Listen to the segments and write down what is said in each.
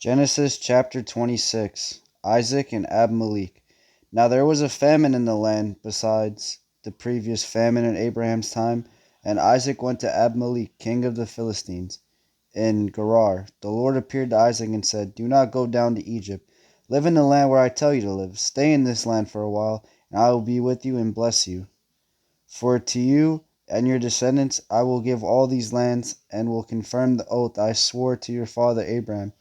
Genesis chapter 26. Isaac and Abimelech. Now there was a famine in the land besides the previous famine in Abraham's time, and Isaac went to Abimelech, king of the Philistines, in Gerar. The Lord appeared to Isaac and said, "Do not go down to Egypt. Live in the land where I tell you to live. Stay in this land for a while, and I will be with you and bless you. For to you and your descendants I will give all these lands, and will confirm the oath I swore to your father Abraham.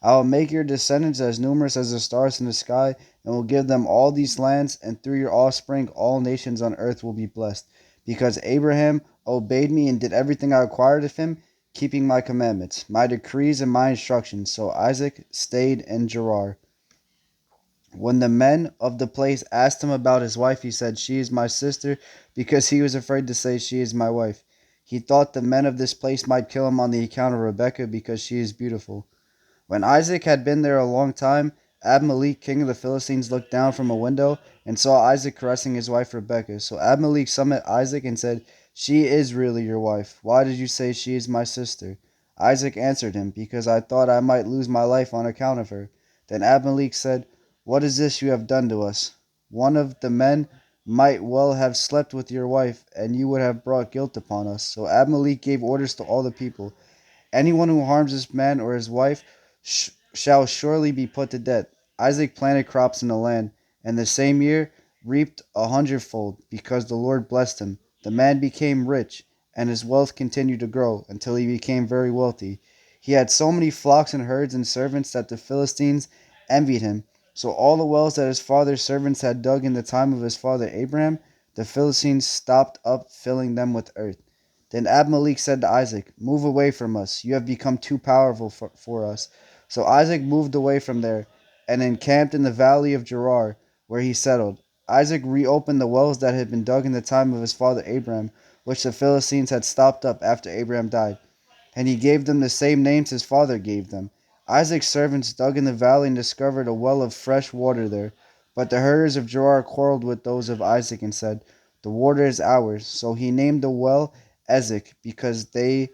I will make your descendants as numerous as the stars in the sky, and will give them all these lands, and through your offspring all nations on earth will be blessed, because Abraham obeyed me and did everything I required of him, keeping my commandments, my decrees, and my instructions." So Isaac stayed in Gerar. When the men of the place asked him about his wife, he said, "She is my sister," because he was afraid to say, "She is my wife." He thought the men of this place might kill him on the account of Rebekah, because she is beautiful. When Isaac had been there a long time, Abimelech, king of the Philistines, looked down from a window and saw Isaac caressing his wife Rebekah. So Abimelech summoned Isaac and said, "She is really your wife. Why did you say she is my sister?" Isaac answered him, "Because I thought I might lose my life on account of her." Then Abimelech said, "What is this you have done to us? One of the men might well have slept with your wife, and you would have brought guilt upon us." So Abimelech gave orders to all the people, "Anyone who harms this man or his wife shall surely be put to death." Isaac planted crops in the land, and the same year reaped 100-fold, because the Lord blessed him. The man became rich, and his wealth continued to grow until he became very wealthy. He had so many flocks and herds and servants that the Philistines envied him. So all the wells that his father's servants had dug in the time of his father Abraham, the Philistines stopped up filling them with earth. Then Abimelech said to Isaac, "Move away from us. You have become too powerful for us." So Isaac moved away from there and encamped in the valley of Gerar, where he settled. Isaac reopened the wells that had been dug in the time of his father Abraham, which the Philistines had stopped up after Abraham died, and he gave them the same names his father gave them. Isaac's servants dug in the valley and discovered a well of fresh water there. But the herders of Gerar quarreled with those of Isaac and said, "The water is ours." So he named the well Ezek, because they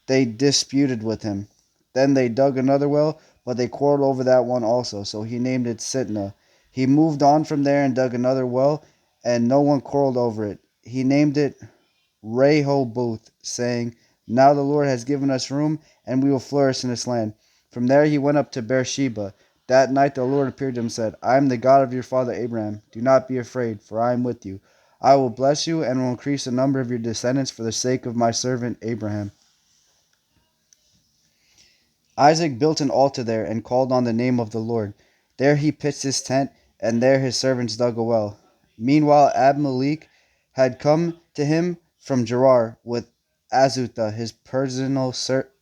disputed with him. Then they dug another well, but they quarreled over that one also, so he named it Sitnah. He moved on from there and dug another well, and no one quarreled over it. He named it Rehoboth, saying, "Now the Lord has given us room, and we will flourish in this land." From there he went up to Beersheba. That night the Lord appeared to him and said, "I am the God of your father Abraham. Do not be afraid, for I am with you. I will bless you and will increase the number of your descendants for the sake of my servant Abraham." Isaac built an altar there and called on the name of the Lord. There he pitched his tent, and there his servants dug a well. Meanwhile Abimelech had come to him from Gerar with Azutha, his personal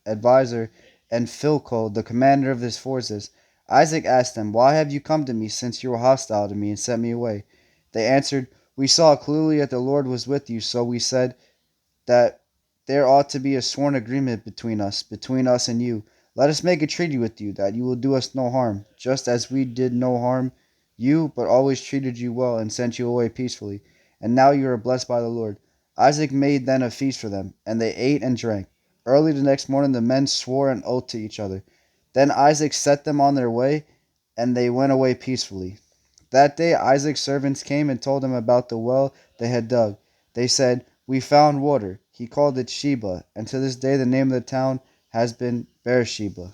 advisor, and Philcol, the commander of his forces. Isaac asked them, "Why have you come to me, since you were hostile to me and sent me away?" They answered, "We saw clearly that the Lord was with you, so we said that there ought to be a sworn agreement between us and you. Let us make a treaty with you that you will do us no harm, just as we did no harm you, but always treated you well and sent you away peacefully. And now you are blessed by the Lord." Isaac made then a feast for them, and they ate and drank. Early the next morning the men swore an oath to each other. Then Isaac set them on their way, and they went away peacefully. That day Isaac's servants came and told him about the well they had dug. They said, "We found water." He called it Sheba, and to this day the name of the town has been Beersheba.